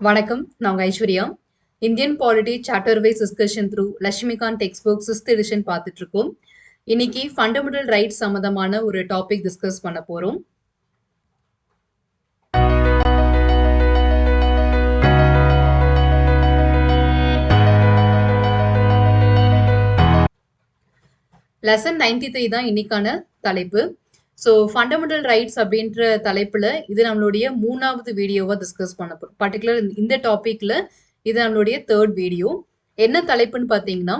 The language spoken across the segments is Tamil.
வணக்கம். நான் உங்க Aishwarya. Indian polity chapter wise discussion through Laxmikanth text book 6th edition பார்த்துட்டு இருக்கோம். இன்னைக்கு ஃபண்டமெண்டல் ரைட்ஸ் சம்பந்தமான ஒரு டாபிக் டிஸ்கஸ் பண்ண போறோம். லெசன் 93 தான் இன்னைக்கான தலைப்பு. ஸோ ஃபண்டமெண்டல் ரைட்ஸ் அப்படின்ற தலைப்புல இது நம்மளுடைய 3வது வீடியோவா டிஸ்கஸ் பண்ண போறோம். பர்டிகுலர் இந்த டாபிக்ல இது நம்மளுடைய 3rd வீடியோ. என்ன தலைப்புன்னு பார்த்தீங்கன்னா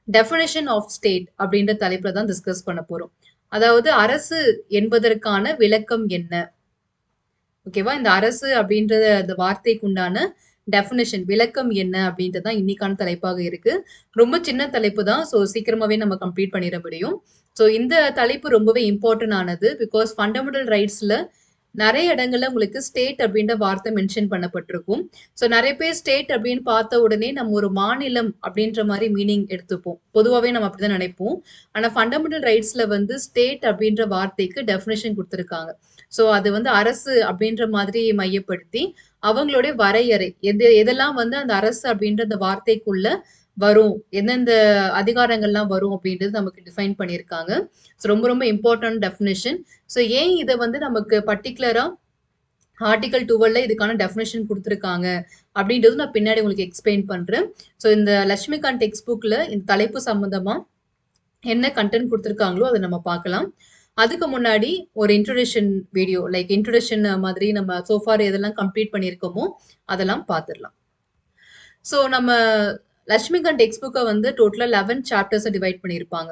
டெஃபினேஷன் ஆஃப் ஸ்டேட் அப்படின்ற தலைப்புல தான் டிஸ்கஸ் பண்ண போறோம். அதாவது அரசு என்பதற்கான விளக்கம் என்ன? ஓகேவா? இந்த அரசு அப்படின்ற அந்த வார்த்தைக்கு உண்டான டெஃபினேஷன் விளக்கம் என்ன அப்படின்றது தான் இன்னைக்கான தலைப்பாக இருக்கு. ரொம்ப சின்ன தலைப்பு தான். ஸோ சீக்கிரமாவே நம்ம கம்ப்ளீட் பண்ணிட முடியும். ஸோ இந்த தலைப்பு ரொம்பவே இம்பார்ட்டன்ட் ஆனது. பிகாஸ் ஃபண்டமெண்டல் ரைட்ஸ்ல நிறைய இடங்கள்ல உங்களுக்கு ஸ்டேட் அப்படின்ற வார்த்தை மென்ஷன் பண்ணப்பட்டிருக்கும். ஸோ நிறைய பேர் ஸ்டேட் அப்படின்னு பார்த்த உடனே நம்ம ஒரு மாநிலம் அப்படின்ற மாதிரி மீனிங் எடுத்துப்போம். பொதுவாகவே நம்ம அப்படிதான் நினைப்போம். ஆனா ஃபண்டமெண்டல் ரைட்ஸ்ல வந்து ஸ்டேட் அப்படின்ற வார்த்தைக்கு டெஃபினேஷன் கொடுத்துருக்காங்க. ஸோ அது வந்து அரசு அப்படின்ற மாதிரி மையப்படுத்தி அவங்களுடைய வரையறை எதெல்லாம் வந்து அந்த அரசு அப்படின்ற அந்த வார்த்தைக்குள்ள வரும், எந்தெந்த அதிகாரங்கள்லாம் வரும் அப்படின்றது நமக்கு டிஃபைன் பண்ணியிருக்காங்க. ஸோ ரொம்ப ரொம்ப இம்பார்ட்டன்ட் டெஃபினேஷன். ஸோ ஏன் இதை வந்து நமக்கு பர்டிகுலரா ஆர்டிகல் 12ல இதுக்கான டெஃபினேஷன் கொடுத்துருக்காங்க அப்படின்றது நான் பின்னாடி உங்களுக்கு எக்ஸ்பிளைன் பண்றேன். ஸோ இந்த லட்சுமிகாந்த் டெக்ஸ்ட் புக்ல இந்த தலைப்பு சம்பந்தமா என்ன கண்டென்ட் கொடுத்துருக்காங்களோ அதை நம்ம பார்க்கலாம். அதுக்கு முன்னாடி ஒரு இன்ட்ரோடக்ஷன் வீடியோ, லைக் இன்ட்ரோடக்ஷன் மாதிரி நம்ம சோஃபார் எதெல்லாம் கம்ப்ளீட் பண்ணியிருக்கோமோ அதெல்லாம் பார்த்துடலாம். ஸோ நம்ம லட்சுமிகாந்த் டெக்ஸ்ட் புக்கை வந்து டோட்டலாக 11 சாப்டர்ஸை டிவைட் பண்ணியிருப்பாங்க.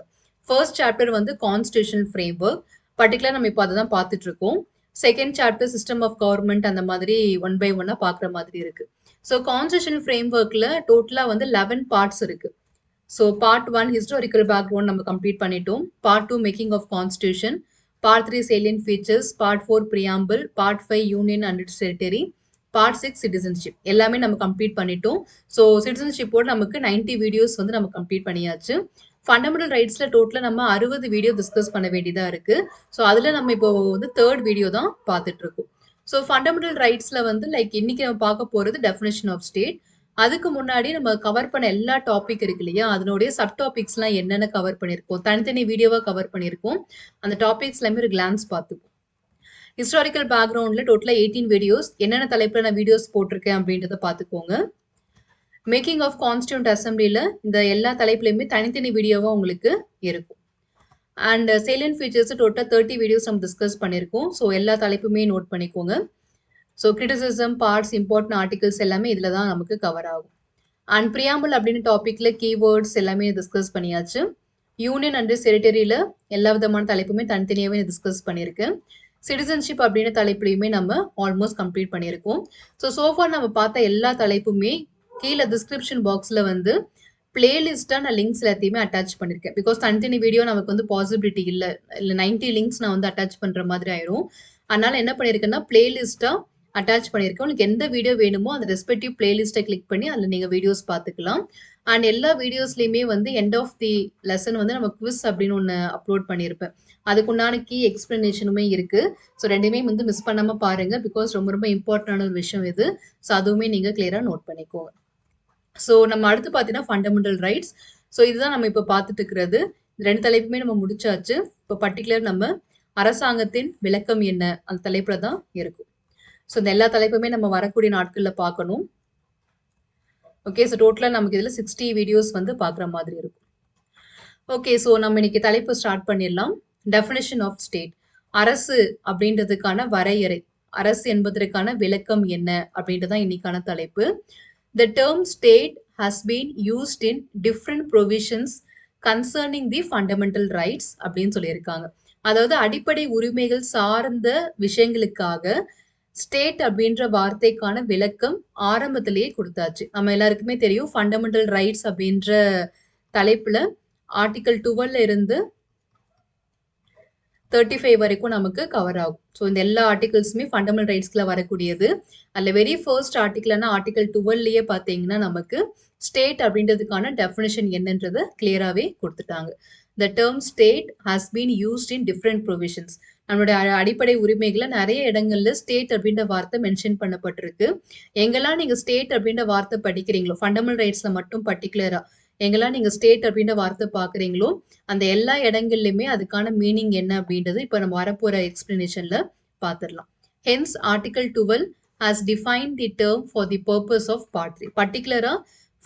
ஃபர்ஸ்ட் சாப்டர் வந்து கான்ஸ்டியூஷனல் ஃப்ரேம் ஒர்க். பர்டிகுலர் நம்ம இப்போ அதை தான் பார்த்துட்டு இருக்கோம். Second chapter system of government, அந்த மாதிரி ஒன் பை ஒன்னா பார்க்குற மாதிரி இருக்கு. ஸோ கான்ஸ்டியூஷனல் ஃப்ரேம் ஒர்க்கில் டோட்டலாக வந்து 11 பார்ட்ஸ் இருக்கு. ஸோ பார்ட் 1 ஹிஸ்டாரிக்கல் பேக்ரவுண்ட் நம்ம கம்ப்ளீட் பண்ணிட்டோம். Part 2 making of constitution, part 3 salient features, part 4 preamble, part 5 union and its territory, part 6 citizenship எல்லாமே நம்ம கம்ப்ளீட் பண்ணிட்டோம். ஸோ சிட்டிசன்ஷிப்போட நமக்கு 90 வீடியோஸ் வந்து நம்ம கம்ப்ளீட் பண்ணியாச்சு. ஃபண்டமெண்டல் ரைட்ஸ்ல டோட்டலாக நம்ம 60 வீடியோ டிஸ்கஸ் பண்ண வேண்டியதாக இருக்கு. ஸோ அதில் நம்ம இப்போ வந்து 3rd வீடியோ தான் பார்த்துட்டு இருக்கோம். ஸோ ஃபண்டமெண்டல் ரைட்ஸ்ல வந்து லைக் இன்னைக்கு நம்ம பார்க்க போறது டெஃபினேஷன் ஆஃப் ஸ்டேட். அதுக்கு முன்னாடி நம்ம கவர் பண்ண எல்லா டாபிக் இருக்கு இல்லையா, அதனுடைய சப் டாபிக்ஸ்லாம் என்னென்ன கவர் பண்ணியிருக்கோம், தனித்தனி வீடியோவா கவர் பண்ணியிருக்கோம். அந்த டாபிக்ஸ் எல்லாமே ஒரு கிளான்ஸ் பார்த்துப்போம். ஹிஸ்டாரிக்கல் பேக்ரவுண்ட்ல டோட்டலாக 18 வீடியோஸ், என்னென்ன தலைப்பில் நான் வீடியோஸ் போட்டிருக்கேன் அப்படின்றத பார்த்துக்கோங்க. மேக்கிங் ஆஃப் கான்ஸ்டியூண்ட் அசம்பிளியில் இந்த எல்லா தலைப்புலையுமே தனித்தனி வீடியோவா உங்களுக்கு இருக்கும். அண்ட் salient ஃபீச்சர்ஸ் டோட்டலாக 30 வீடியோஸ் நம்ம டிஸ்கஸ் பண்ணியிருக்கோம். ஸோ எல்லா தலைப்புமே நோட் பண்ணிக்கோங்க. So criticism, parts, important articles எல்லாமே இதில் தான் நமக்கு கவர் ஆகும். அண்ட் ப்ரியாம்பிள் அப்படின்னு டாப்பிக்கில் கீவேர்ட்ஸ் எல்லாமே டிஸ்கஸ் பண்ணியாச்சு. யூனியன் அண்ட் டெரிட்டரியில் எல்லா விதமான தலைப்புமே தனித்தனியாகவே டிஸ்கஸ் பண்ணியிருக்கேன். சிட்டிசன்ஷிப் அப்படின்ற தலைப்புலையுமே நம்ம ஆல்மோஸ்ட் கம்ப்ளீட் பண்ணியிருக்கோம். ஸோ சோஃபார் நம்ம பார்த்த எல்லா தலைப்புமே கீழே டிஸ்கிரிப்ஷன் பாக்ஸில் வந்து பிளேலிஸ்ட்டாக நான் லிங்க்ஸ் எல்லாத்தையுமே அட்டாச் பண்ணியிருக்கேன். பிகாஸ் தனித்தனி வீடியோ நமக்கு வந்து பாசிபிலிட்டி இல்லை 90 லிங்க்ஸ் நான் வந்து அட்டாச் பண்ணுற மாதிரி ஆயிரும். அதனால என்ன பண்ணியிருக்கேன்னா பிளேலிஸ்ட்டாக அட்டாச் பண்ணியிருக்கேன். உங்களுக்கு எந்த வீடியோ வேணுமோ அந்த ரெஸ்பெக்டிவ் பிளேலிஸ்ட்டை கிளிக் பண்ணி அதில் நீங்கள் வீடியோஸ் பார்த்துக்கலாம். அண்ட் எல்லா வீடியோஸ்லையுமே வந்து எண்ட் ஆஃப் தி லெசன் வந்து நம்ம குவிஸ் அப்படின்னு ஒன்று அப்லோட் பண்ணியிருப்பேன். அதுக்குண்டான கீ எக்ஸ்பிளனேஷனுமே இருக்கு. ஸோ ரெண்டுமே வந்து மிஸ் பண்ணாமல் பாருங்க. பிகாஸ் ரொம்ப ரொம்ப இம்பார்ட்டன்டான ஒரு விஷயம் இது. ஸோ அதுவுமே நீங்கள் கிளியராக நோட் பண்ணிக்கோங்க. ஸோ நம்ம அடுத்து பார்த்தீங்கன்னா ஃபண்டமெண்டல் ரைட்ஸ். ஸோ இதுதான் நம்ம இப்போ பார்த்துட்டு இருக்கிறது. ரெண்டு தலைப்புமே நம்ம முடிச்சாச்சு. இப்போ பர்டிகுலர் நம்ம அரசாங்கத்தின் விளக்கம் என்ன அந்த தலைப்புல தான் இருக்கும். ஸோ இந்த எல்லா தலைப்புமே நம்ம வரக்கூடிய நாட்களில் பார்க்கணும். ஓகே, ஸோ டோட்டலாக நமக்கு இதில் 60 வீடியோஸ் வந்து பார்க்குற மாதிரி இருக்கும். ஓகே, ஸோ நம்ம இன்னைக்கு தலைப்பு ஸ்டார்ட் பண்ணிடலாம். டெஃபினேஷன் ஆஃப் ஸ்டேட், அரசு அப்படின்றதுக்கான வரையறை, அரசு என்பதற்கான விளக்கம் என்ன அப்படின்றதான் இன்னைக்கான தலைப்பு. The term state has been used in different provisions concerning the fundamental rights அப்படின்னு சொல்லியிருக்காங்க. அதாவது அடிப்படை உரிமைகள் சார்ந்த விஷயங்களுக்காக ஸ்டேட் அப்படின்ற வார்த்தைக்கான விளக்கம் ஆரம்பத்திலேயே கொடுத்தாச்சு. நம்ம எல்லாருக்குமே தெரியும் ஃபண்டமெண்டல் ரைட்ஸ் அப்படின்ற தலைப்புல ஆர்டிகல் 12ல இருந்து 35 வரைக்கும் நமக்கு கவர் ஆகும். ஸோ இந்த எல்லா ஆர்டிகல்ஸுமே ஃபண்டமெண்டல் ரைட்ஸ்க்குள்ள வரக்கூடியது. அதில் வெரி ஃபர்ஸ்ட் ஆர்டிகல்னா ஆர்டிகல் 12லயே பார்த்தீங்கன்னா நமக்கு ஸ்டேட் அப்படின்றதுக்கான டெஃபினேஷன் என்னன்றதை கிளியராகவே கொடுத்துட்டாங்க. The term state has been used in different provisions. நம்மளுடைய அடிப்படை உரிமைகள நெறைய இடங்கள்ல ஸ்டேட் அப்படின்ற வார்த்தை மென்ஷன் பண்ணப்பட்டிருக்கு. எங்கெல்லாம் நீங்க ஸ்டேட் அப்படின்ற வார்த்தை படிக்கிறீங்களோ, ஃபண்டமெண்டல் ரைட்ஸ்ல மட்டும் பர்ட்டிகுலரா எங்கெல்லாம் நீங்க ஸ்டேட் அப்படின்ற வார்த்தை பார்க்குறீங்களோ, அந்த எல்லா இடங்கள்லயுமே அதுக்கான மீனிங் என்ன அப்படின்றது இப்ப நம்ம வரப்போற எக்ஸ்பிளனேஷன்ல பார்த்துரலாம். Hence, Article 12 has defined the term for the purpose of Part 3. பர்ட்டிகுலரா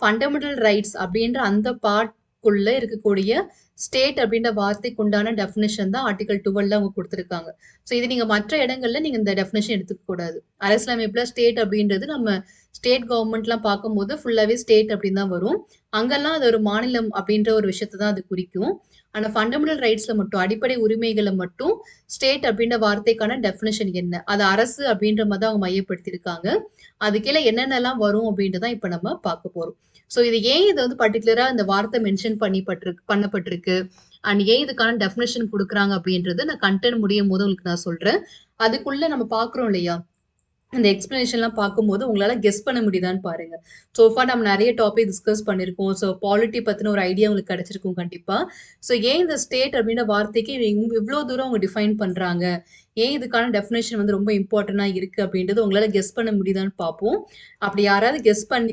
ஃபண்டமெண்டல் ரைட்ஸ் அப்படின்ற அந்த பார்ட்குள்ள இருக்கக்கூடிய ஸ்டேட் அப்படின்ற வார்த்தைக்கு உண்டான டெஃபினிஷன் தான் ஆர்டிகல் 12ல அவங்க கொடுத்துருக்காங்க. ஸோ இது நீங்க மற்ற இடங்கள்ல நீங்க இந்த டெஃபினிஷன் எடுத்துக்க கூடாது. அரசியலமைப்புல ஸ்டேட் அப்படின்றது நம்ம ஸ்டேட் கவர்மெண்ட்லாம் பார்க்கும்போது ஃபுல்லாவே ஸ்டேட் அப்படின்னு தான் வரும். அங்கெல்லாம் அது ஒரு மாநிலம் அப்படின்ற ஒரு விஷயத்தை தான் அது குறிக்கும். ஆனா ஃபண்டமெண்டல் ரைட்ஸ்ல மட்டும் அடிப்படை உரிமைகளை மட்டும் ஸ்டேட் அப்படின்ற வார்த்தைக்கான டெஃபினிஷன் என்ன, அது அரசு அப்படின்ற மாதிரி அவங்க மையப்படுத்தியிருக்காங்க. அது கீழே என்னென்னலாம் வரும் அப்படின்றதான் இப்ப நம்ம பார்க்க போறோம். ஸோ இது ஏன் இதை வந்து பர்டிகுலரா இந்த வார்த்தை மென்ஷன் பண்ணப்பட்டிருக்கு அண்ட் ஏன் இதுக்கான டெஃபினேஷன் கொடுக்குறாங்க அப்படின்றது நான் கண்டென்ட் முடியும் போது உங்களுக்கு நான் சொல்றேன். அதுக்குள்ள நம்ம பார்க்குறோம் இல்லையா, இந்த எக்ஸ்பிளனேஷன்லாம் பார்க்கும்போது உங்களால கெஸ் பண்ண முடியுதான்னு பாருங்க. சோஃபா நம்ம நிறைய டாபிக் டிஸ்கஸ் பண்ணியிருக்கோம். ஸோ பாலிட்டி பத்தின ஒரு ஐடியா உங்களுக்கு கிடைச்சிருக்கும் கண்டிப்பா. ஸோ ஏன் இந்த ஸ்டேட் அப்படின்ற வார்த்தைக்கு இவ்வளோ தூரம் அவங்க டிஃபைன் பண்றாங்க, ஏன் இதுக்கான டெஃபினேஷன் வந்து ரொம்ப இம்பார்ட்டண்டா இருக்கு அப்படின்றது உங்களால கெஸ் பண்ண முடியுதான்னு பார்ப்போம். அப்படி யாராவது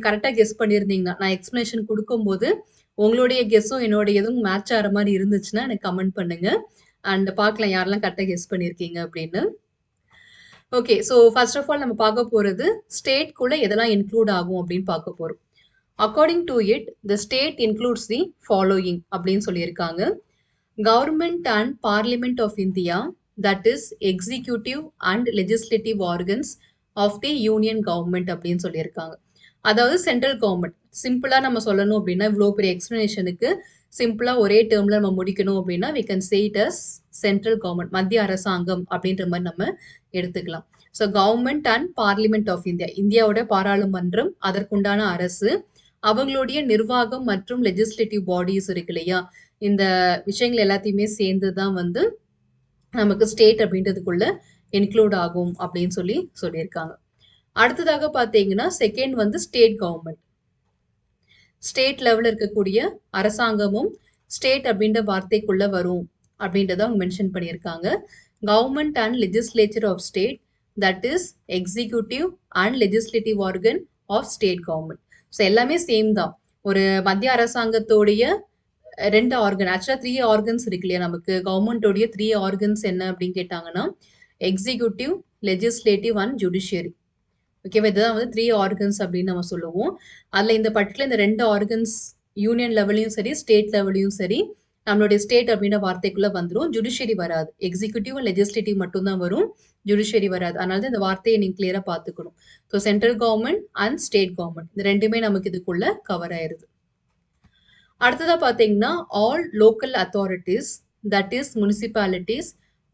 கரெக்டா கெஸ் பண்ணியிருந்தீங்கன்னா, நான் எக்ஸ்பிளனேஷன் கொடுக்கும்போது உங்களுடைய கெஸ்ஸும் என்னுடைய எதுவும் மேட்ச் ஆகிற மாதிரி இருந்துச்சுன்னா எனக்கு கமெண்ட் பண்ணுங்க. அண்ட் பார்க்கலாம் யாரெல்லாம் கரெக்டா கெஸ் பண்ணியிருக்கீங்க அப்படின்னு. Okay. So first of all நம்ம பார்க்க போறது ஸ்டேட்குள்ள எதெல்லாம் இன்க்ளூட் ஆகும் அப்படின்னு பார்க்க போறோம். According to it the state includes the following அப்படின்னு சொல்லியிருக்காங்க. Government and parliament of India, that is executive and legislative organs of the union government அப்படின்னு சொல்லியிருக்காங்க. அதாவது சென்ட்ரல் கவர்மெண்ட். சிம்பிளா நம்ம சொல்லணும் அப்படின்னா, இவ்வளோ பெரிய எக்ஸ்பிளனேஷனுக்கு சிம்பிளா ஒரே டேர்ம்ல நம்ம முடிக்கணும் அப்படின்னா we can say it as central government, மத்திய அரசாங்கம் அப்படின்ற மாதிரி நம்ம எடுத்துக்கலாம். So government and parliament of India, இந்தியாவோட பாராளுமன்றம், அதற்குண்டான அரசு, அவங்களுடைய நிர்வாகம் மற்றும் லெஜிஸ்லேட்டிவ் பாடிஸ் இருக்கு இல்லையா, இந்த விஷயங்கள் எல்லாத்தையுமே சேர்ந்து தான் வந்து நமக்கு ஸ்டேட் அப்படின்றதுக்குள்ள இன்க்ளூட் ஆகும் அப்படின்னு சொல்லியிருக்காங்க. அடுத்ததாக பார்த்தீங்கன்னா செகண்ட் வந்து ஸ்டேட் கவர்மெண்ட். ஸ்டேட் லெவலில் இருக்கக்கூடிய அரசாங்கமும் ஸ்டேட் அப்படின்ற வார்த்தைக்குள்ள வரும் அப்படின்றத அவங்க மென்ஷன் பண்ணியிருக்காங்க. Government and legislature of state, that is executive and legislative organ of state government. So எல்லாமே சேம் தான். ஒரு மத்திய அரசாங்கத்தோடைய 2 ஆர்கன், ஆக்சுவலாக 3 ஆர்கன்ஸ் இருக்கு இல்லையா, நமக்கு கவர்மெண்டோடைய 3 ஆர்கன்ஸ் என்ன அப்படின்னு கேட்டாங்கன்னா எக்ஸிக்யூட்டிவ், லெஜிஸ்லேட்டிவ் அண்ட் ஜுடிஷியரி. ஓகேவா, இதுதான் வந்து 3 ஆர்கன்ஸ் அப்படின்னு நம்ம சொல்லுவோம். அதில் இந்த பர்டிகுலர் இந்த 2 ஆர்கன்ஸ் யூனியன் லெவலையும் சரி ஸ்டேட் லெவலையும் சரி நம்மளுடைய ஸ்டேட் அப்படின்ற வார்த்தைக்குள்ள வந்துடும். ஜுடிஷியரி வராது. எக்ஸிக்யூட்டிவ் அண்ட் லெஜிஸ்லேட்டிவ் மட்டும்தான் வரும், ஜுடிஷியரி வராது. அதனால தான் இந்த வார்த்தையை நீங்கள் கிளியரா பார்த்துக்கணும். So central government and state government இந்த ரெண்டுமே நமக்கு இதுக்குள்ள கவர் ஆயிருது. அடுத்ததாக பார்த்தீங்கன்னா all local authorities, that is municipalities,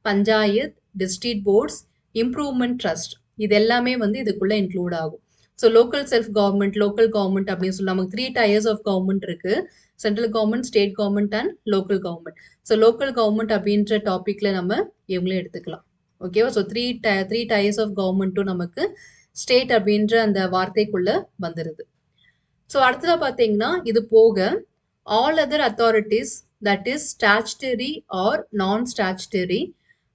panchayat, district boards, improvement trust, இது எல்லாமே வந்து இதுக்குள்ள இன்க்ளூட் ஆகும். So local self government, local government அப்படின்னு சொல்லி நமக்கு 3 டயர்ஸ் ஆஃப் கவர்மெண்ட் இருக்கு. Central government, state government and local government. So local government அப்படின்ற டாபிக்ல நம்ம இவங்களே எடுத்துக்கலாம். ஓகேவா, ஸோ த்ரீ டயர்ஸ் ஆஃப் கவர்மெண்ட்டும் நமக்கு ஸ்டேட் அப்படின்ற அந்த வார்த்தைக்குள்ள வந்துருது. ஸோ அடுத்ததாக பார்த்தீங்கன்னா இது போக all other authorities, that is statutory or non statutory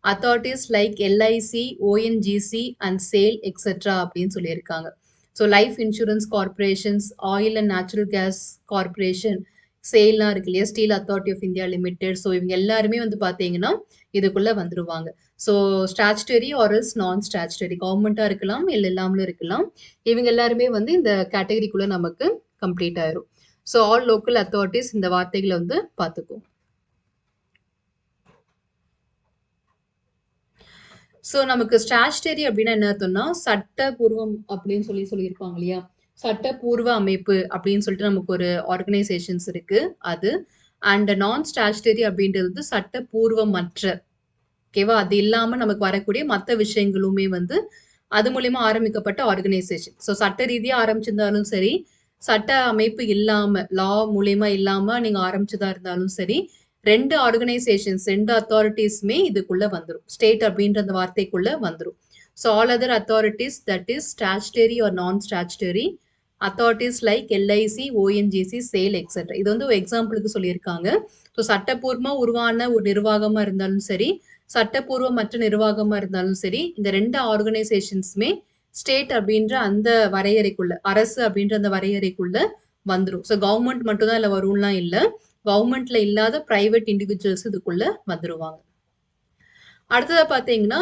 authorities like LIC, ONGC and SAIL etcetera அப்படின்னு சொல்லியிருக்காங்க. So life insurance corporations, oil and natural gas corporation, சேல்லாம் இருக்கு இல்லையா, steel authority of India limited. So இவங்க எல்லாருமே வந்து பார்த்தீங்கன்னா இதுக்குள்ள வந்துருவாங்க. ஸோ ஸ்டாச்சுட்டரி ஆர்எல்ஸ் நான் ஸ்டாச்சுட்டரி, கவர்மெண்ட்டாக இருக்கலாம் இல்லை இல்லாமலும் இருக்கலாம். இவங்க எல்லாருமே வந்து இந்த கேட்டகரிக்குள்ள நமக்கு கம்ப்ளீட் ஆயிரும். ஸோ ஆல் லோக்கல் அத்தாரிட்டிஸ் இந்த வார்த்தைகளை வந்து பார்த்துக்கும். ஸோ நமக்கு ஸ்டாச்சுட்டரி அப்படின்னா என்ன அர்த்தம்னா சட்டப்பூர்வம் அப்படின்னு சொல்லியிருப்பாங்க இல்லையா, சட்டப்பூர்வ அமைப்பு அப்படின்னு சொல்லிட்டு நமக்கு ஒரு ஆர்கனைசேஷன்ஸ் இருக்கு அது. அண்ட் நான் ஸ்டாச்சுட்டரி அப்படின்றது சட்டப்பூர்வமற்ற, ஓகேவா, அது இல்லாம நமக்கு வரக்கூடிய மற்ற விஷயங்களுமே வந்து அது மூலியமா ஆரம்பிக்கப்பட்ட ஆர்கனைசேஷன். ஸோ சட்ட ரீதியா ஆரம்பிச்சிருந்தாலும் சரி, சட்ட அமைப்பு இல்லாம லா மூலியமா இல்லாம நீங்க ஆரம்பிச்சதா இருந்தாலும் சரி, 2 ஆர்கனைசேஷன்ஸ் 2 அத்தாரிட்டிஸ்மே இதுக்குள்ள வந்துடும், ஸ்டேட் அப்படின்ற அந்த வார்த்தைக்குள்ள வந்துடும். So all other authorities, that is statutory or non statutory authorities like LIC, ONGC, SAIL etcetera. இது வந்து ஒரு எக்ஸாம்பிளுக்கு சொல்லியிருக்காங்க. ஸோ சட்டப்பூர்வமா உருவான ஒரு நிர்வாகமா இருந்தாலும் சரி, சட்டப்பூர்வமற்ற நிர்வாகமா இருந்தாலும் சரி, இந்த 2 ஆர்கனைசேஷன்ஸுமே ஸ்டேட் அப்படின்ற அந்த வரையறைக்குள்ள, அரசு அப்படின்ற அந்த வரையறைக்குள்ள வந்துரும். ஸோ கவர்ன்மெண்ட் மட்டும் தான் இதுல வரும்லாம் இல்ல. கவர்ன்மெண்ட்ல இல்லாத பிரைவேட் இண்டிவிஜுவல்ஸ் இதுக்குள்ள வந்துருவாங்க. அடுத்ததா பார்த்தீங்கன்னா,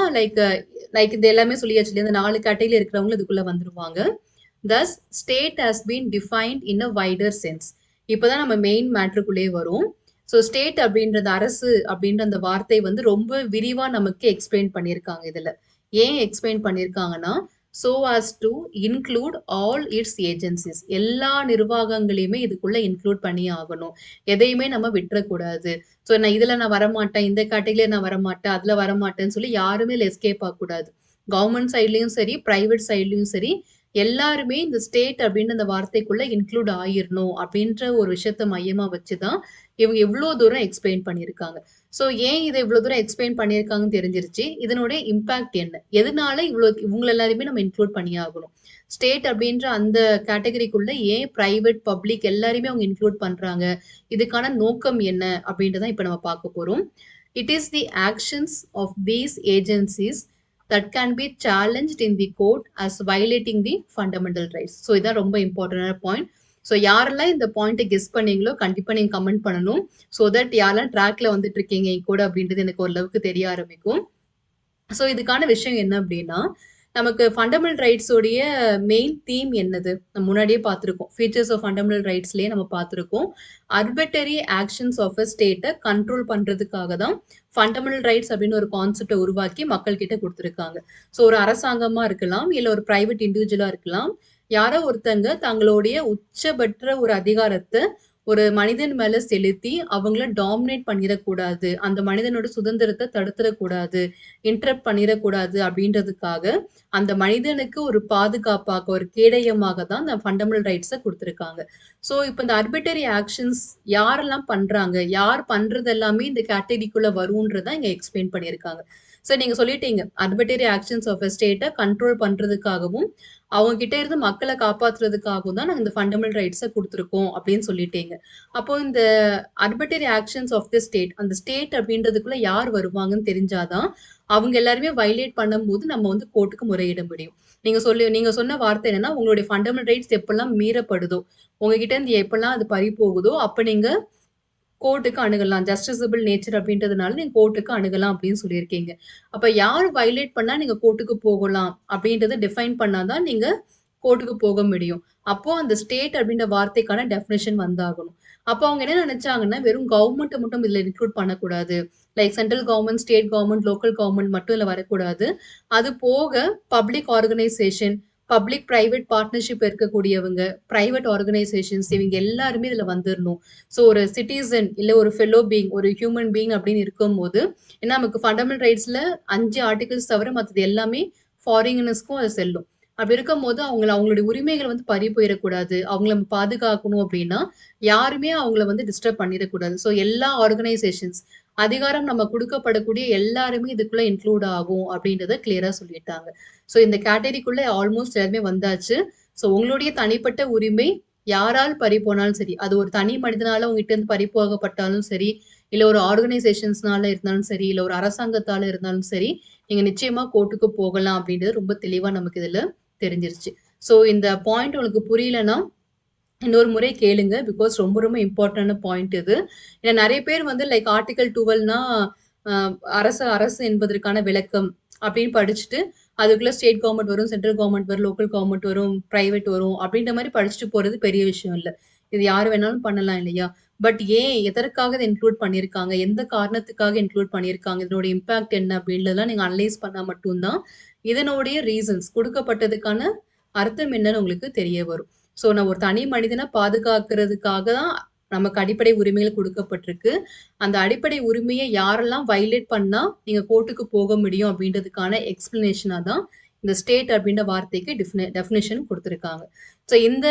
லைக் இது எல்லாமே சொல்லியாச்சு இல்லையா? இந்த 4 கேட்டகரில இருக்கிறவங்க இதுக்குள்ள வந்துருவாங்க. Thus, state has been defined in a wider sense. இப்பதான் நம்ம மெயின் மேட்ருக்குள்ளேயே வரும். ஸோ ஸ்டேட் அப்படின்றது அரசு அப்படின்ற அந்த வார்த்தை வந்து ரொம்ப விரிவா நமக்கு எக்ஸ்பிளைன் பண்ணியிருக்காங்க இதுல. ஏன் எக்ஸ்பிளைன் பண்ணியிருக்காங்கன்னா, so as to include all its agencies. எல்லா நிர்வாகங்களையுமே இதுக்குள்ள இன்க்ளூட் பண்ணி ஆகணும். எதையுமே நம்ம விட்டுறக்கூடாது. ஸோ நான் வரமாட்டேன், இந்த கேட்டகரியில நான் வரமாட்டேன், அதுல வரமாட்டேன்னு சொல்லி யாருமே இதுல எஸ்கேப் ஆகக்கூடாது. கவர்ன்மெண்ட் சைட்லயும் சரி, பிரைவேட் சைட்லயும் சரி, எல்லாருமே இந்த ஸ்டேட் அப்படின்னு அந்த வார்த்தைக்குள்ள இன்க்ளூட் ஆயிரணும் அப்படின்ற ஒரு விஷயத்த மையமா வச்சுதான் இவங்க இவ்ளோ தூரம் எக்ஸ்பிளைன் பண்ணியிருக்காங்க. ஸோ ஏன் இத இவ்ளோ தூரம் எக்ஸ்பிளைன் பண்ணியிருக்காங்கன்னு தெரிஞ்சிருச்சு. இதனுடைய இம்பாக்ட் என்ன? எதனால இவங்கள எல்லாரையுமே நம்ம இன்க்ளூட் பண்ணியே ஆகணும். ஸ்டேட் அப்படின்ற அந்த கேட்டகரிக்குள்ள ஏன் பிரைவேட், பப்ளிக் எல்லாரையுமே அவங்க இன்க்ளூட் பண்றாங்க? இதுக்கான நோக்கம் என்ன? அப்படின்றத இப்ப நம்ம பார்க்க போறோம். It is the actions of these agencies that can be challenged in the court as violating the fundamental rights. So இதான் ரொம்ப இம்பார்ட்டன்டான பாயிண்ட். ஸோ யாரெல்லாம் இந்த பாயிண்ட்டை கெஸ் பண்ணீங்களோ கண்டிப்பா நீங்க கமெண்ட் பண்ணணும். ஸோ தட் யாரெல்லாம் ட்ராக்ல வந்துட்டு இருக்கீங்க என் கூட அப்படின்றது எனக்கு ஓரளவுக்கு தெரிய ஆரம்பிக்கும். ஸோ இதுக்கான விஷயம் என்ன அப்படின்னா, நமக்கு ஃபண்டமெண்டல் ரைட்ஸ் உடைய மெயின் தீம் என்னது? நம்ம முன்னாடியே பார்த்திருக்கோம். ஃபீச்சர்ஸ் ஆஃப் ஃபண்டமெண்டல் ரைட்ஸ்லயே நம்ம பார்த்திருக்கோம். ஆர்பிட்ரரி ஆக்ஷன்ஸ் ஆஃப் அ ஸ்டேட்ட கண்ட்ரோல் பண்றதுக்காக தான் ஃபண்டமெண்டல் ரைட்ஸ் அப்படின்னு ஒரு கான்செப்ட்ட உருவாக்கி மக்கள் கிட்ட குடுத்திருக்காங்க. ஸோ ஒரு அரசாங்கமா இருக்கலாம், இல்ல ஒரு பிரைவேட் இண்டிவிஜுவலா இருக்கலாம். யாரோ ஒருத்தங்க தங்களுடைய உச்சபட்ச ஒரு அதிகாரத்த ஒரு மனிதன் மேல செலுத்தி அவங்கள டாமினேட் பண்ணிறக்கூடாது. அந்த மனிதனோட சுதந்திரத்த தடுத்துறக்கூடாது. இன்டரப்ட் பண்ணிறக்கூடாது அப்படின்றதுக்காக, அந்த மனிதனுக்கு ஒரு பாதுகாப்பாக, ஒரு கேடயமாக தான் இந்த ஃபண்டமெண்டல் ரைட்ஸ குடுத்திருக்காங்க. ஸோ இப்ப இந்த ஆர்பிட்ரரி ஆக்ஷன்ஸ் யாரெல்லாம் பண்றாங்க? யார் பண்றது எல்லாமே இந்த கேட்டகரிக்குள்ள வரும்ன்றத இங்க எக்ஸ்பிளைன் பண்ணியிருக்காங்க. ஸோ நீங்க சொல்லிட்டீங்க. ஆர்பிட்ரரி ஆக்ஷன்ஸ் ஆஃப் அ ஸ்டேட்ட கண்ட்ரோல் பண்றதுக்காகவும், அவங்க கிட்ட இருந்து மக்கள காப்பாத்துறதுக்காகவும் தான் நாங்க இந்த ஃபண்டமெண்டல் ரைட்ஸ குடுத்திருக்கோம் அப்படின்னு சொல்லிட்டீங்க. அப்போ இந்த arbitrary actions of the state, அந்த ஸ்டேட் அப்படின்றதுக்குள்ள யார் வருவாங்கன்னு தெரிஞ்சாதான், அவங்க எல்லாருமே வயலேட் பண்ணும்போது நம்ம வந்து கோர்ட்டுக்கு முறையிட முடியும். நீங்க சொன்ன வார்த்தை என்னன்னா, உங்களுடைய ஃபண்டமெண்டல் ரைட்ஸ் எப்பல்லாம் மீறப்படுதோ, உங்ககிட்ட இருந்து எப்பல்லாம் அது பறி போகுதோ, அப்ப நீங்க கோர்ட்டுக்கு அணுகலாம். ஜஸ்டிஸபிள் நேச்சர் அப்படின்றதுனால நீங்க கோர்ட்டுக்கு அணுகலாம் அப்படின்னு சொல்லியிருக்கீங்க. அப்ப யார் வயலேட் பண்ணா நீங்க கோர்ட்டுக்கு போகலாம் அப்படின்றத டிஃபைன் பண்ணா தான் நீங்க கோர்ட்டுக்கு போக முடியும். அப்போ அந்த ஸ்டேட் அப்படின்ற வார்த்தைக்கான டெஃபினிஷன் வந்தாகணும். அப்போ அவங்க என்ன நினைச்சாங்கன்னா, வெறும் கவர்ன்மெண்ட்ட மட்டும் இதுல இன்க்ளூட் பண்ணக்கூடாது. Like central government, state government, local government மட்டும் இதுல வரக்கூடாது. அது போக public organisation, public private partnership இருக்கக்கூடியவங்க, பிரைவேட் ஆர்கனைசேஷன்ஸ் இவங்க எல்லாருமே இதுல வந்துரணும். ஸோ ஒரு சிட்டிசன் இல்ல ஒரு ஃபெல்லோ பீயிங், ஒரு ஹியூமன் பீயிங் அப்படின்னு இருக்கும்போது, ஏன்னா நமக்கு ஃபண்டமெண்டல் ரைட்ஸ்ல 5 ஆர்டிகிள்ஸ் தவிர மத்தது எல்லாமே ஃபாரினர்ஸ்க்கும் அது செல்லும். அப்படி இருக்கும்போது அவங்களுடைய உரிமைகள் வந்து பறி போயிறக்கூடாது. அவங்கள நம்ம பாதுகாக்கணும் அப்படின்னா, யாருமே அவங்கள வந்து டிஸ்டர்ப் பண்ணிறக்கூடாது. ஸோ எல்லா ஆர்கனைசேஷன்ஸ், அதிகாரம் நம்ம குடுக்கப்படக்கூடிய எல்லாருமே இதுக்குள்ள இன்க்ளூட் ஆகும் அப்படின்றத கிளியரா சொல்லிட்டாங்க. ஸோ இந்த கேட்டகரிக்குள்ள ஆல்மோஸ்ட் எல்லாருமே வந்தாச்சு. ஸோ உங்களுடைய தனிப்பட்ட உரிமை யாரால் பறி போனாலும் சரி, அது ஒரு தனி மனிதனால உங்ககிட்ட இருந்து பறி போகப்பட்டாலும் சரி, இல்ல ஒரு ஆர்கனைசேஷன்ஸ்னால இருந்தாலும் சரி, இல்ல ஒரு அரசாங்கத்தால இருந்தாலும் சரி, நீங்க நிச்சயமா கோர்ட்டுக்கு போகலாம் அப்படின்றது ரொம்ப தெளிவா நமக்கு இதுல தெரிஞ்சிருச்சு. ஸோ இந்த பாயிண்ட் உங்களுக்கு புரியலன்னா, இன்னொரு முறை கேளுங்க. பிகாஸ் ரொம்ப ரொம்ப இம்பார்ட்டன்டான பாயிண்ட் இது. ஏன்னா நெறைய பேர் வந்து லைக் ஆர்டிகிள் 12னா அ அரசு அரசு என்பதற்கான விளக்கம் அப்படின்னு படிச்சுட்டு, அதுக்குள்ள ஸ்டேட் கவர்ன்மெண்ட் வரும், சென்ட்ரல் கவர்ன்மெண்ட் வரும், லோக்கல் கவர்ன்மெண்ட் வரும், பிரைவேட் வரும் அப்படின்ற மாரி படிச்சுட்டு போறது பெரிய விஷயம் இல்ல. இது யாரு வேணாலும் பண்ணலாம் இல்லையா? பட் ஏன்? எதற்காக இத இன்க்ளூட் பண்ணியிருக்காங்க? எந்த காரணத்துக்காக இன்க்ளூட் பண்ணியிருக்காங்க? இதனுடைய இம்பாக்ட் என்ன? அப்படின்றதெல்லாம் நீங்க அனலைஸ் பண்ணா மட்டும் தான், இதனுடைய ரீசன்ஸ் குடுக்கப்பட்டதுக்கான அர்த்தம் என்னன்னு உங்களுக்கு தெரிய வரும். ஸோ நான் ஒரு தனி மனிதன பாதுகாக்கிறதுக்காக தான் நமக்கு அடிப்படை உரிமைகள் குடுக்கப்பட்டிருக்கு. அந்த அடிப்படை உரிமைய யாரெல்லாம் வயலேட் பண்ணா நீங்க கோர்ட்டுக்கு போக முடியும் அப்படின்றதுக்கான எக்ஸ்ப்ளனேஷனா தான் இந்த ஸ்டேட் அப்படின்ற வார்த்தைக்கு டெஃபினிஷன் குடுத்திருக்காங்க. ஸோ இந்த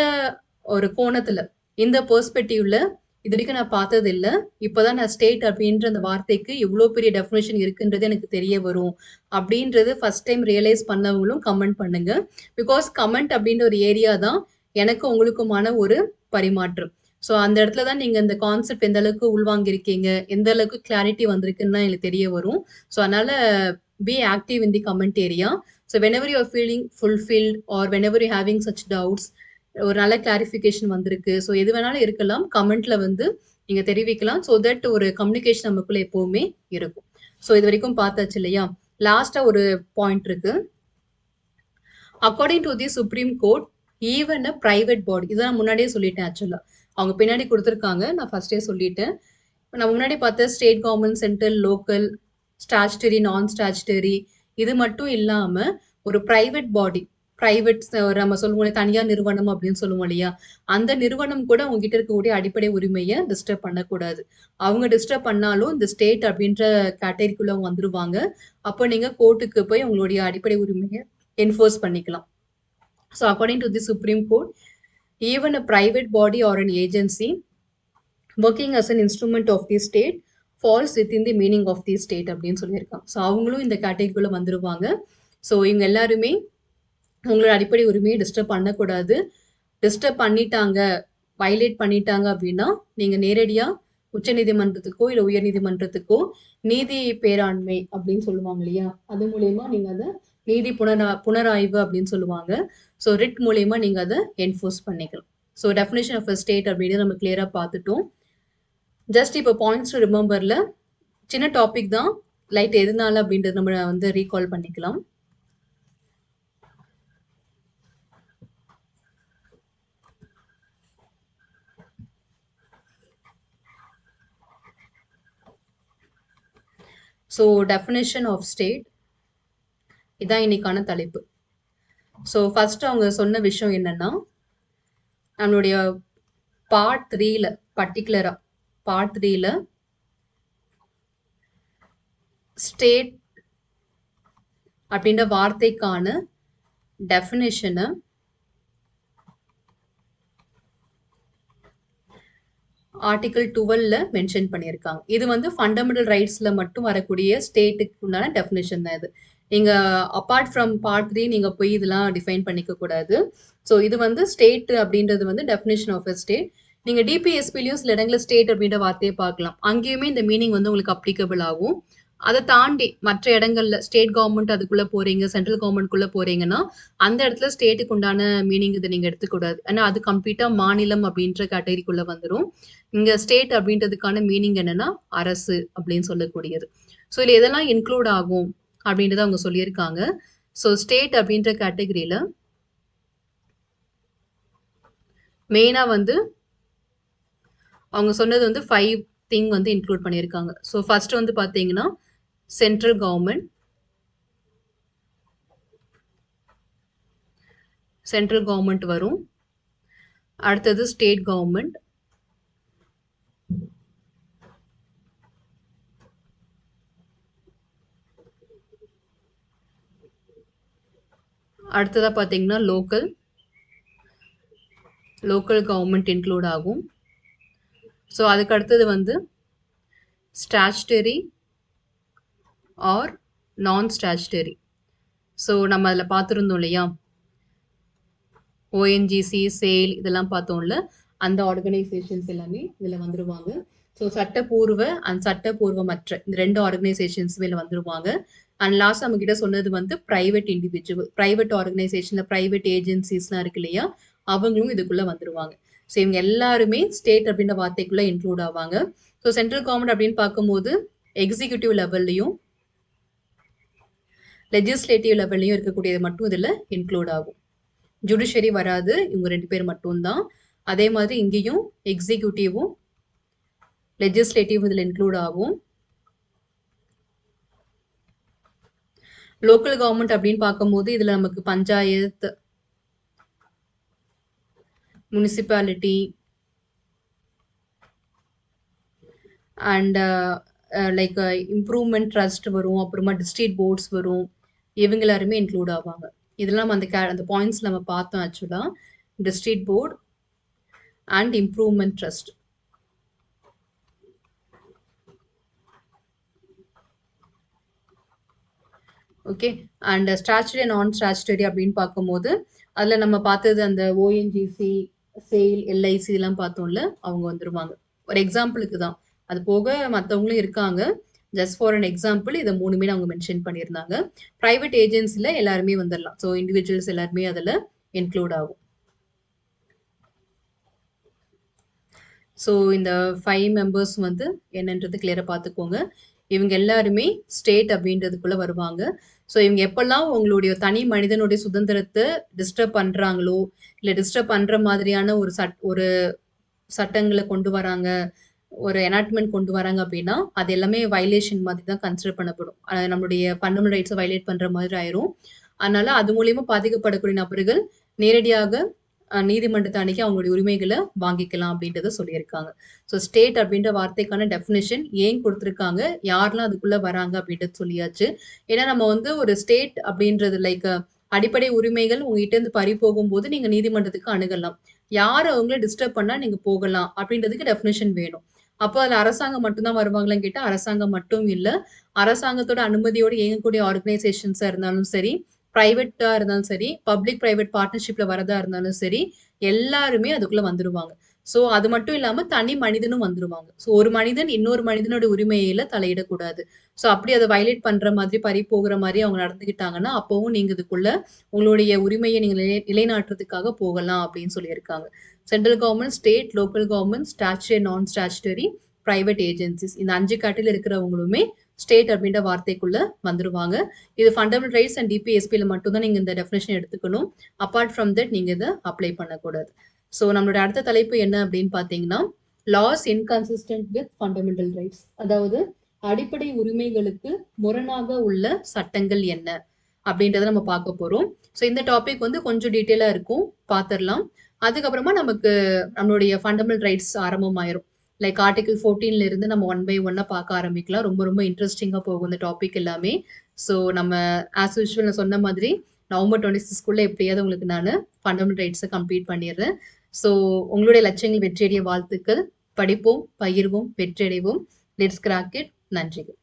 ஒரு கோணத்துல, இந்த பெர்ஸ்பெக்டிவ்ல இதுவரைக்கும் நான் பார்த்தது இல்ல. இப்பதான் நான் ஸ்டேட் அப்படின்ற அந்த வார்த்தைக்கு இவ்ளோ பெரிய டெஃபினிஷன் இருக்குன்றது எனக்கு தெரிய வரும். அப்படின்றது ஃபர்ஸ்ட் டைம் ரியலைஸ் பண்ணவங்களும் கமெண்ட் பண்ணுங்க. பிகாஸ் கமெண்ட் அப்படின்ற ஒரு ஏரியா தான் எனக்கும் உங்களுக்குமான ஒரு பரிமாற்றம். ஸோ அந்த இடத்துல தான் நீங்க இந்த கான்செப்ட் எந்த அளவுக்கு உள்வாங்கியிருக்கீங்க, எந்த அளவுக்கு கிளாரிட்டி வந்திருக்குன்னு தான் எங்களுக்கு தெரிய வரும். ஸோ அதனால be active in the comment area. So whenever you are feeling fulfilled or whenever you having such doubts, ஒரு நல்ல கிளாரிஃபிகேஷன் வந்திருக்கு. ஸோ எது வேணாலும் இருக்கலாம். கமெண்ட்ல வந்து நீங்க தெரிவிக்கலாம். ஸோ தட் ஒரு கம்யூனிகேஷன் நமக்குள்ள எப்பவுமே இருக்கும். ஸோ இது வரைக்கும் பார்த்தாச்சு இல்லையா? லாஸ்டா ஒரு பாயிண்ட் இருக்கு. According to the supreme court even a private body, இதை நான் முன்னாடியே சொல்லிட்டேன். ஆக்சுவலா அவங்க பின்னாடி கொடுத்துருக்காங்க, நான் ஃபர்ஸ்டே சொல்லிட்டேன். நான் முன்னாடி பார்த்த state government, central, local, statutory, non statutory, இது மட்டும் இல்லாம ஒரு பிரைவேட் பாடி, பிரைவேட் நம்ம சொல்லுவோம் தனியார் நிறுவனம் அப்படின்னு சொல்லுவோம் இல்லையா, அந்த நிறுவனம் கூட உங்ககிட்ட இருக்கக்கூடிய அடிப்படை உரிமையை டிஸ்டர்ப் பண்ணக்கூடாது. அவங்க டிஸ்டர்ப் பண்ணாலும் இந்த ஸ்டேட் அப்படின்ற கேட்டகரிக்குள்ள அவங்க வந்துருவாங்க. அப்போ நீங்க கோர்ட்டுக்கு போய் உங்களுடைய அடிப்படை உரிமையை என்ஃபோர்ஸ் பண்ணிக்கலாம். So according to the supreme court even a private body or an agency working as an instrument of the state falls within the meaning of the state அப்படின்னு சொல்லியிருக்காங்க. ஸோ அவங்களும் இந்த கேட்டகரிக்குள்ள வந்துருவாங்க. ஸோ இவங்க எல்லாருமே உங்களோட அடிப்படை உரிமையை டிஸ்டர்ப் பண்ணக்கூடாது. டிஸ்டர்ப் பண்ணிட்டாங்க, வயலேட் பண்ணிட்டாங்க அப்படின்னா நீங்க நேரடியா உச்சநீதிமன்றத்துக்கோ இல்லை உயர்நீதிமன்றத்துக்கோ நீதி பேராண்மை அப்படின்னு சொல்லுவாங்க இல்லையா, அது மூலயமா நீங்க அதை நீதி புனராய்வு அப்படின்னு சொல்லுவாங்க. ஸோ ரிட் மூலயமா நீங்க அதை என்ஃபோர்ஸ் பண்ணிக்கலாம். So definition of a state அப்படின்னு நம்ம கிளியரா பார்த்துட்டோம். ஜஸ்ட் இப்போ பாயிண்ட்ஸ் டு ரிமெம்பர்ல சின்ன டாபிக் தான், லைட் எதுனால அப்படின்றது நம்ம வந்து ரீகால் பண்ணிக்கலாம். ஸோ டெஃபினேஷன் ஆஃப் ஸ்டேட் இதான் இன்னைக்கான தலைப்பு. ஸோ ஃபர்ஸ்ட் அவங்க சொன்ன விஷயம் என்னன்னா, நம்மளுடைய பார்ட் 3ல பர்டிகுலரா பார்ட் 3ல ஸ்டேட் அப்படின்ற வார்த்தைக்கான டெஃபினேஷனை ஆர்டிகல் 12ல மென்ஷன் பண்ணியிருக்காங்க. இது வந்து ஃபண்டமெண்டல் ரைட்ஸ்ல மட்டும் வரக்கூடிய ஸ்டேட்டுக்கு உண்டான டெஃபினேஷன் தான் இது. நீங்க அப்பார்ட் ஃப்ரம் பார்ட் 3 நீங்க போய் இதெல்லாம் டிஃபைன் பண்ணிக்க கூடாது. ஸோ இது வந்து ஸ்டேட் அப்படின்றது வந்து டெஃபினேஷன் ஆஃப் அ ஸ்டேட். நீங்க டிபிஎஸ்பிலையும் சில இடங்களில் ஸ்டேட் அப்படின்ற வார்த்தையை பார்க்கலாம். அங்கேயுமே இந்த மீனிங் வந்து உங்களுக்கு அப்ளிகபிள் ஆகும். அதை தாண்டி மற்ற இடங்கள்ல ஸ்டேட் கவர்மெண்ட் அதுக்குள்ள போறீங்க, சென்ட்ரல் கவர்மெண்ட்குள்ள போறீங்கன்னா அந்த இடத்துல ஸ்டேட்டுக்கு உண்டான மீனிங் இதை நீங்க எடுத்துக்கூடாது. ஏன்னா அது கம்ப்ளீட்டா மாநிலம் அப்படின்ற கேட்டகரிக்குள்ள வந்துடும். இங்க ஸ்டேட் அப்படின்றதுக்கான மீனிங் என்னன்னா அரசு அப்படின்னு சொல்லக்கூடியது. ஸோ இதுல எதெல்லாம் இன்க்ளூட் ஆகும் அப்படின்றத அவங்க சொல்லியிருக்காங்க. ஸோ ஸ்டேட் அப்படின்ற கேட்டகரியில மெயினா வந்து அவங்க சொன்னது வந்து 5 திங் வந்து இன்க்ளூட் பண்ணியிருக்காங்க. ஸோ ஃபர்ஸ்ட் வந்து பாத்தீங்கன்னா சென்ட்ரல் கவர்மெண்ட் வரும். அடுத்தது ஸ்டேட் கவர்மெண்ட், அடுத்ததா பாத்தீங்கன்னா லோக்கல் கவர்மெண்ட் இன்க்ளூட் ஆகும். ஸோ அதுக்கு அடுத்தது வந்து statutory or non statutory. So நம்ம அதில் பார்த்துருந்தோம் இல்லையா, ஓஎன்ஜிசி, சேல் இதெல்லாம் பார்த்தோம்ல, அந்த ஆர்கனைசேஷன்ஸ் எல்லாமே இதில் வந்துருவாங்க. ஸோ சட்டப்பூர்வ அண்ட் சட்டப்பூர்வமற்ற இந்த 2 ஆர்கனைசேஷன்ஸ் மேல வந்துருவாங்க. அண்ட் லாஸ்ட் நம்ம கிட்ட சொன்னது வந்து பிரைவேட் இண்டிவிஜுவல், பிரைவேட் ஆர்கனைசேஷன்ல பிரைவேட் ஏஜென்சிஸ்லாம் இருக்கு இல்லையா, அவங்களும் இதுக்குள்ள வந்துருவாங்க. ஸோ இவங்க எல்லாருமே ஸ்டேட் அப்படின்ற வார்த்தைக்குள்ள இன்க்ளூட் ஆவாங்க. ஸோ சென்ட்ரல் கவர்மெண்ட் அப்படின்னு பார்க்கும்போது எக்ஸிக்யூட்டிவ் லெவல்லையும் லெஜிஸ்லேட்டிவ் லெவல்லையும் இருக்கக்கூடியது மட்டும் இதில் இன்க்ளூட் ஆகும். ஜுடிஷியரி வராது, இவங்க 2 பேர் மட்டும்தான். அதே மாதிரி இங்கேயும் எக்ஸிக்யூட்டிவும் லெஜிஸ்லேட்டிவ் இதில் இன்க்ளூட் ஆகும். லோக்கல் கவர்மெண்ட் அப்படின்னு பார்க்கும்போது இதுல நமக்கு panchayat, municipality and like improvement trust வரும், அப்புறமா டிஸ்ட்ரிக்ட் போர்ட்ஸ் வரும், இவங்க எல்லாருமே இன்க்ளூட் ஆவாங்க. இதெல்லாம் அந்த பாயிண்ட்ஸ் நம்ம பார்த்தோம். ஆக்சுவலா district board and improvement trust. Okay, and statutory non statutory அப்படின்னு பார்க்கும்போது அதில் நம்ம பார்த்தது அந்த ஓஎன்ஜிசி, சேல், எல்ஐசி இதெல்லாம் பார்த்தோம்ல, அவங்க வந்துருவாங்க. ஒரு எக்ஸாம்பிளுக்கு தான். அது போக மத்தவங்களும் இருக்காங்க. ஜஸ்ட் ஃபார் அன் எக்ஸாம்பிள் இத 3மே அவங்க மென்ஷன் பண்ணியிருந்தாங்க. பிரைவேட் ஏஜென்சில எல்லாருமே வந்துரலாம். ஸோ இண்டிவிஜுவல்ஸ் எல்லாருமே அதுல இன்க்ளூட் ஆகும். ஸோ இந்த 5 மெம்பர்ஸ் வந்து என்னன்றது கிளியரா பார்த்துக்கோங்க. இவங்க எல்லாருமே ஸ்டேட் அப்படின்றதுக்குள்ள வருவாங்க. ஸோ இவங்க எப்பல்லாம் உங்களுடைய தனி மனிதனுடைய சுதந்திரத்த டிஸ்டர்ப் பண்றாங்களோ, இல்ல டிஸ்டர்ப் பண்ற மாதிரியான ஒரு சட்டங்கள கொண்டு வராங்க, ஒரு எனாக்ட்மென்ட் கொண்டு வராங்க அப்படின்னா, அது எல்லாமே வயலேஷன் மாதிரி தான் கன்சிடர் பண்ணப்படும். நம்மளுடைய ஃபண்டமெண்டல் ரைட்ஸ வயலேட் பண்ற மாதிரி ஆயிரும். அதனால அது மூலியமா பாதிக்கப்படக்கூடிய நபர்கள் நேரடியாக நீதிமன்றத்த அணுகி அவங்களுடைய உரிமைகள வாங்கிக்கலாம் அப்படின்றத சொல்லியிருக்காங்க. ஸோ ஸ்டேட் அப்படின்ற வார்த்தைக்கான டெஃபினிஷன் ஏன் குடுத்துருக்காங்க, யாரெல்லாம் அதுக்குள்ள வராங்க அப்படின்றது சொல்லியாச்சு. ஏன்னா நம்ம வந்து ஒரு ஸ்டேட் அப்படின்றது லைக் அடிப்படை உரிமைகள் உங்ககிட்ட இருந்து பறி போகும்போது நீங்க நீதிமன்றத்துக்கு அணுகலாம். யார் அவங்கள டிஸ்டர்ப் பண்ணா நீங்க போகலாம் அப்படின்றதுக்கு டெஃபினிஷன் வேணும். அப்போ அதுல அரசாங்கம் மட்டும் தான் வருவாங்களான்னு கேட்டா, அரசாங்கம் மட்டும் இல்ல. அரசாங்கத்தோட அனுமதியோட இயங்கக்கூடிய ஆர்கனைசேஷன்ஸா இருந்தாலும் சரி, பிரைவேட்டா இருந்தாலும் சரி, பப்ளிக் பிரைவேட் பார்ட்னர்ஷிப்ல வரதா இருந்தாலும் சரி, எல்லாருமே அதுக்குள்ள வந்துருவாங்க. ஸோ அது மட்டும் இல்லாம தனி மனிதனும் வந்துருவாங்க. ஸோ ஒரு மனிதன் இன்னொரு மனிதனோட உரிமையில தலையிடக்கூடாது. ஸோ அப்படி அத வயலேட் பண்ற மாதிரி, பறி போகுற மாரி அவங்க நடந்துக்கிட்டாங்கன்னா, அப்பவும் நீங்க இதுக்குள்ள உங்களுடைய உரிமைய நீங்க நிலைநாட்டுறதுக்காக போகலாம் அப்படின்னு சொல்லியிருக்காங்க. Central government, state, local government, statutory, non statutory, private agencies இந்த 5 கேட்டகரில இருக்கிறவங்களுமே ஸ்டேட் அப்படின்ற வார்த்தைக்குள்ள வந்துருவாங்க. இது ஃபண்டமெண்டல் ரைட்ஸ் அண்ட் டிபிஎஸ்பில மட்டும் தான் நீங்க இந்த டெஃபினிஷன் எடுத்துக்கணும். அபார்ட் ஃப்ரம் தட் நீங்க இத அப்ளை பண்ணக்கூடாது. ஸோ நம்மளோட அடுத்த தலைப்பு என்ன அப்படின்னு பார்த்தீங்கன்னா, laws inconsistent with fundamental rights. அதாவது அடிப்படை உரிமைகளுக்கு முரணாக உள்ள சட்டங்கள் என்ன? அப்படின்றத நம்ம பார்க்க போறோம். ஸோ இந்த டாபிக் வந்து கொஞ்சம் டீட்டெயிலா இருக்கும். பார்த்துரலாம். அதுக்கப்புறமா நமக்கு நம்மளுடைய ஃபண்டமெண்டல் ரைட்ஸ் ஆரம்பமாயிரும். லைக் ஆர்டிகிள் 14ல இருந்து நம்ம ஒன் பை ஒன்னா பார்க்க ஆரம்பிக்கலாம். ரொம்ப ரொம்ப இன்ட்ரெஸ்டிங்கா போகும் இந்த டாபிக் எல்லாமே. ஸோ நம்ம ஆஸ் யூசுவல் நான் சொன்ன மாதிரி நவம்பர் 26க்குள்ள எப்படியாவது உங்களுக்கு நானு ஃபண்டமெண்டல் ரைட்ஸ கம்ப்ளீட் பண்ணிடுறேன். ஸோ உங்களுடைய லட்சியங்கள் வெற்றியடைய வாழ்த்துக்கள். படிப்போம், பகிர்வோம், வெற்றியடைவோம். Let's crack it. நன்றிகள்.